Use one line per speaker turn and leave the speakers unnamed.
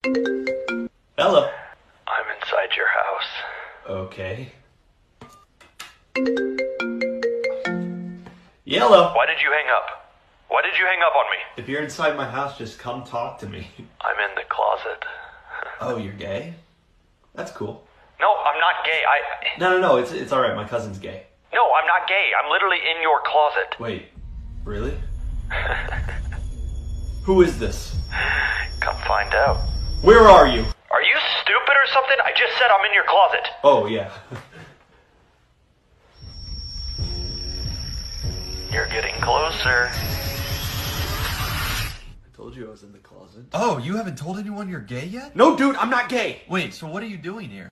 Hello.
I'm inside your house.
Okay. Yellow.
Why did you hang up? Why did you hang up on me?
If you're inside my house, just come talk to me.
I'm in the closet.
Oh, you're gay? That's cool.
No, I'm not gay.
No, it's alright, my cousin's gay.
No, I'm not gay. I'm literally in your closet.
Wait, really? Who is this?
Come find out.
Where are you?
Are you stupid or something? I just said I'm in your closet.
Oh, yeah.
You're getting closer.
I told you I was in the closet.
Oh, you haven't told anyone you're gay yet?
No, dude, I'm not gay.
Wait, so what are you doing here?